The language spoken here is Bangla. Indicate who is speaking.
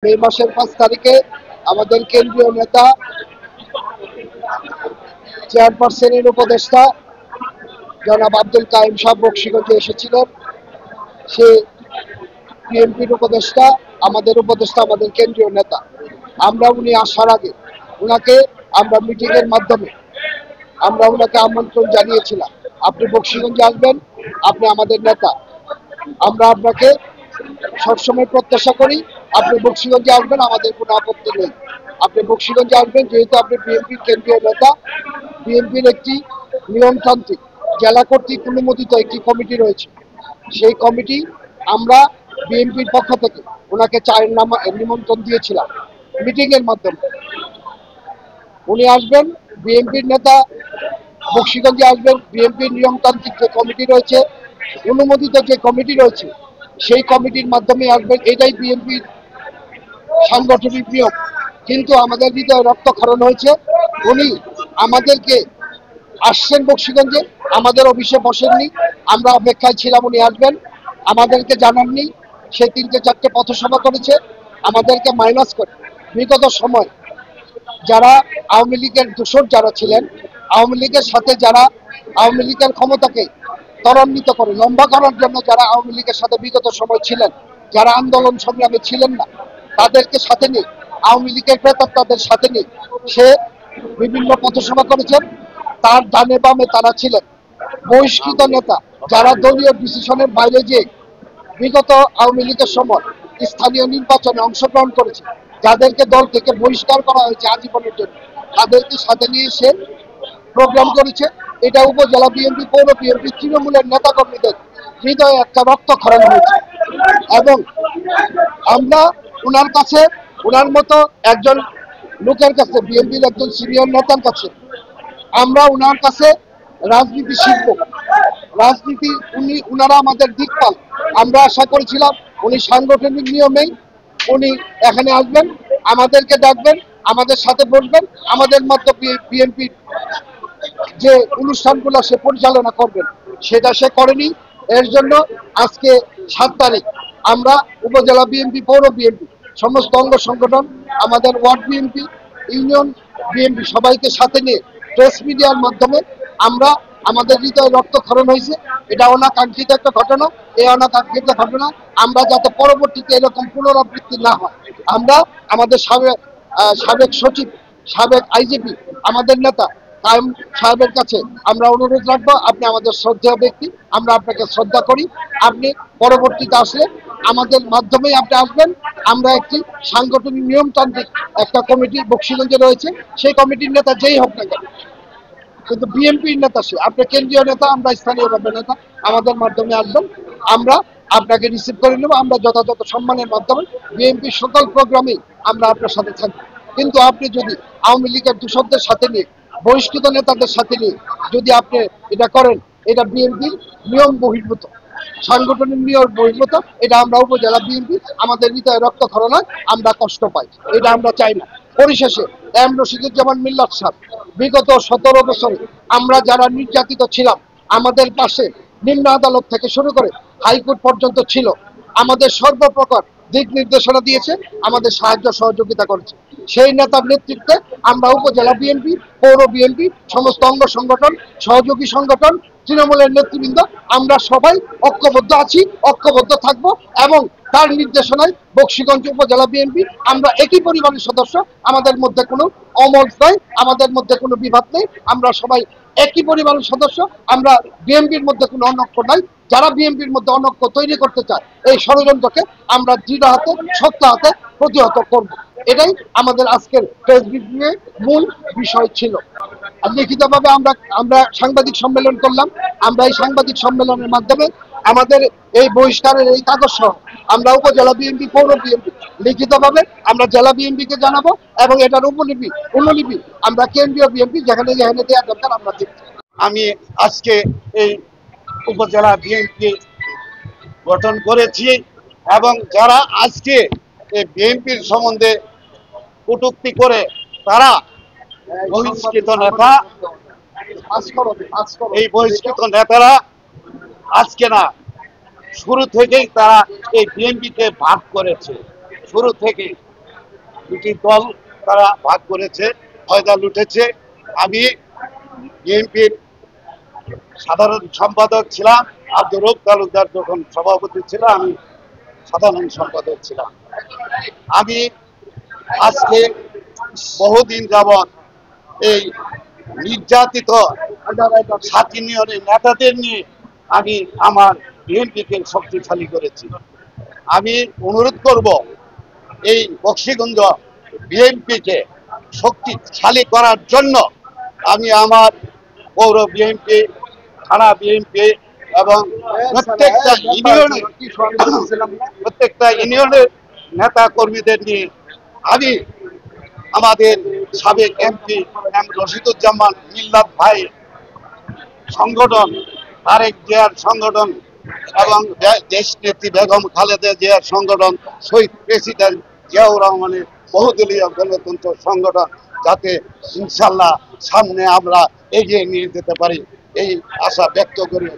Speaker 1: মে মাসের 5 তারিখে আমাদের কেন্দ্রীয় নেতা চেয়ারপারসনের উপদেষ্টা জনাব আব্দুল কাইম সাহেব বক্সিগঞ্জে এসেছিলেন। সে বিএনপির উপদেষ্টা, আমাদের কেন্দ্রীয় নেতা। আমরা উনি আসার আগে ওনাকে আমরা মিটিং এর মাধ্যমে আমরা ওনাকে আমন্ত্রণ জানিয়েছিলাম, আপনি বক্সিগঞ্জে আসবেন, আপনি আমাদের নেতা, আমরা আপনাকে সবসময় প্রত্যাশা করি, আপনি বক্সিগঞ্জে আসবেন, আমাদের কোনো আপত্তি নেই। আপনি বক্সিগঞ্জে আসবেন, যেহেতু আপনি বিএনপির কেন্দ্রীয় নেতা। বিএনপির একটি নিয়মতান্ত্রিক জেলা কর্তৃক অনুমোদিত একটি কমিটি রয়েছে। সেই কমিটি আমরা বিএনপির পক্ষ থেকে ওনাকে চায়ের নিমন্ত্রণ দিয়েছিলাম মিটিং এর মাধ্যমে। উনি আসবেন, বিএনপির নেতা বক্সিগঞ্জে আসবেন। বিএনপির নিয়মতান্ত্রিক যে কমিটি রয়েছে, অনুমোদিত যে কমিটি রয়েছে, সেই কমিটির মাধ্যমে আসবেন। এটাই বিএনপির সাংগঠনিক নিয়ম। কিন্তু আমাদের হৃদয়ে রক্তক্ষরণ হয়েছে। উনি আমাদেরকে আসছেন বক্সিগঞ্জে, আমাদের অফিসে বসেননি, আমরা অপেক্ষায় ছিলাম উনি আসবেন, আমাদেরকে জানাননি। সে 3-4টে পথসভা করেছে, আমাদেরকে মাইনাস করে। বিগত সময় যারা আওয়ামী লীগের দোসর যারা ছিলেন, আওয়ামী লীগের সাথে যারা আওয়ামী লীগের ক্ষমতাকে ত্বরান্বিত করে লম্বা করার জন্য যারা আওয়ামী লীগের সাথে বিগত সময় ছিলেন, যারা আন্দোলন সংগ্রামে ছিলেন না, তাদেরকে সাথে নিয়ে, আওয়ামী লীগের প্রেতাত্মাদের সাথে নিয়ে সে বিভিন্ন পথসভা করেছেন। তার ডানে বামে তারা ছিলেন বহিষ্কৃত নেতা, যারা দলীয় ডিসিশনের বাইরে যে বিগত আওয়ামী লীগের সময় স্থানীয় নির্বাচনে অংশগ্রহণ করেছে, যাদেরকে দল থেকে বহিষ্কার করা হয়েছে আজীবনের জন্য, তাদেরকে সাথে নিয়ে এসে প্রোগ্রাম করেছে। এটা উপজেলা বিএনপি, পৌর বিএনপি, তৃণমূলের নেতাকর্মীদের হৃদয়ে একটা রক্তক্ষরণ হয়েছে। এবং আমরা ওনার কাছে, ওনার মতো একজন লোকের কাছে, বিএনপির একজন সিনিয়র নেতার কাছে আমরা ওনার কাছে রাজনীতি শিখব, রাজনীতি উনারা আমাদের দিকপাল। আমরা আশা করেছিলাম উনি সাংগঠনিক নিয়মেই উনি এখানে আসবেন, আমাদেরকে ডাকবেন, আমাদের সাথে বসবেন, আমাদের মতো বিএনপির যে অনুষ্ঠানগুলো সে পরিচালনা করবেন, সেটা সে করেনি। এর জন্য আজকে 7 তারিখ আমরা উপজেলা বিএনপি, পৌর বিএনপি, সমস্ত অঙ্গ সংগঠন, আমাদের ওয়ার্ড বিএনপি, ইউনিয়ন বিএনপি সবাইকে সাথে নিয়ে প্রেস মিডিয়ার মাধ্যমে আমরা আমাদের হৃদয়ে রক্তক্ষরণ হয়েছে। এটা অনাকাঙ্ক্ষিত একটা ঘটনা। এই অনাকাঙ্ক্ষিত ঘটনা আমরা যাতে পরবর্তীতে এরকম পুনরাবৃত্তি না হয়, আমরা আমাদের সাবেক সচিব, সাবেক আইজিপি, আমাদের নেতা কায়েম সাহেবের কাছে আমরা অনুরোধ রাখবো, আপনি আমাদের শ্রদ্ধেয় ব্যক্তি, আমরা আপনাকে শ্রদ্ধা করি। আপনি পরবর্তীতে আসলে আমাদের মাধ্যমেই আপনি আসবেন। আমরা একটি সাংগঠনিক নিয়মতান্ত্রিক একটা কমিটি বক্সিগঞ্জে রয়েছে, সেই কমিটির নেতা যেই হোক না কেন, কিন্তু বিএনপির নেতা সে, আপনি কেন্দ্রীয় নেতা, আমরা স্থানীয়ভাবে নেতা, আমাদের মাধ্যমে আসবেন, আমরা আপনাকে রিসিভ করে নেব। আমরা যথাযথ সম্মানের মাধ্যমে বিএনপির সকল প্রোগ্রামে আমরা আপনার সাথে থাকবো। কিন্তু আপনি যদি আওয়ামী লীগের দূষকদের সাথে নিয়ে, বহিষ্কৃত নেতাদের সাথে নিয়ে যদি আপনি এটা করেন, এটা বিএনপির নিয়ম বহির্ভূত, সাংগঠনিক নিয়ম বহির্ভূত। এটা আমরা উপজেলা বিএনপি, আমাদের হৃদয়ে রক্তক্ষরণ হয়, আমরা কষ্ট পাই, এটা আমরা চাই না। পরিশেষে এম রশিদুজ্জামান মিল্লাত সাহেব, বিগত 17 বছরে আমরা যারা নির্যাতিত ছিলাম, আমাদের পাশে নিম্ন আদালত থেকে শুরু করে হাইকোর্ট পর্যন্ত ছিল, আমাদের সর্বপ্রকার দিক নির্দেশনা দিয়েছে, আমাদের সাহায্য সহযোগিতা করেছে। সেই নেতার নেতৃত্বে আমরা উপজেলা বিএনপি, পৌর বিএনপি, সমস্ত অঙ্গ সংগঠন, সহযোগী সংগঠন, তৃণমূলের নেতৃবৃন্দ, আমরা সবাই ঐক্যবদ্ধ আছি, ঐক্যবদ্ধ থাকব। এবং তার নির্দেশনায় বক্সিগঞ্জ উপজেলা বিএনপি আমরা একই পরিবারের সদস্য, আমাদের মধ্যে কোনো অমত নাই, আমাদের মধ্যে কোনো বিভাদ নেই, আমরা সবাই একই পরিবারের সদস্য। আমরা বিএনপির মধ্যে কোনো অনৈক্য নাই। যারা বিএনপির মধ্যে অনৈক্য তৈরি করতে চায়, এই ষড়যন্ত্রকে আমরা দৃঢ় হাতে, শক্ত হাতে প্রতিহত করব। এটাই আমাদের আজকের প্রেস ব্রিফিংয়ের মূল বিষয় ছিল। আর লিখিতভাবে আমরা সাংবাদিক সম্মেলন করলাম। আমরা এই সাংবাদিক সম্মেলনের মাধ্যমে আমাদের এই বহিষ্কারের এই কাগজ সহ আমরা উপজেলা বিএনপি, পৌর বিএনপি লিখিতভাবে আমরা জেলা বিএনপিকে জানাবো, এবং এটার অনুলিপি আমরা কেন্দ্রীয় বিএনপি যেখানে যেখানে দেওয়া দরকার আমরা দেখব।
Speaker 2: আমি আজকে এই উপজেলা বিএনপি গঠন করেছি, এবং যারা আজকে এই বিএনপির সম্বন্ধে কটূক্তি করে, তারা বহিষ্কৃত নেতা, এই বহিষ্কৃত নেতারা আজকে না, শুরু থেকেই তারা এই বিএনপিকে ভাগ করেছে। শুরু থেকে দুটি দল তারা ভাগ করেছে, ফয়দা লুটেছে। আমি বিএনপির সাধারণ সম্পাদক ছিলাম, আব্দুর রউফ তালুকদার যখন সভাপতি ছিল, আমি সাধারণ সম্পাদক ছিলাম। আমি আজকে বহুদিন যাবৎ এই নির্যাতিত 7 ইউনিয়নের নেতাদের নিয়ে আমি আমার বিএনপিকে শক্তিশালী করেছি। আমি অনুরোধ করব এই বক্সিগঞ্জ বিএনপিকে শক্তিশালী করার জন্য আমি আমার পৌর বিএনপি, থানা বিএনপি এবং প্রত্যেকটা ইউনিয়নের নেতা কর্মীদের নিয়ে আমি আমাদের সাবেক এমপি এম রশিদুজ্জামান মিল্লাত ভাই সংগঠন, তারেক জিয়ার সংগঠন এবং দেশ নেত্রী বেগম খালেদা জিয়ার সংগঠন, শহীদ প্রেসিডেন্ট জিয়াউর রহমানের বহুদলীয় গণতন্ত্র সংগঠন, যাতে ইনশাল্লাহ সামনে আমরা এগিয়ে নিয়ে যেতে পারি এই আশা ব্যক্ত করি।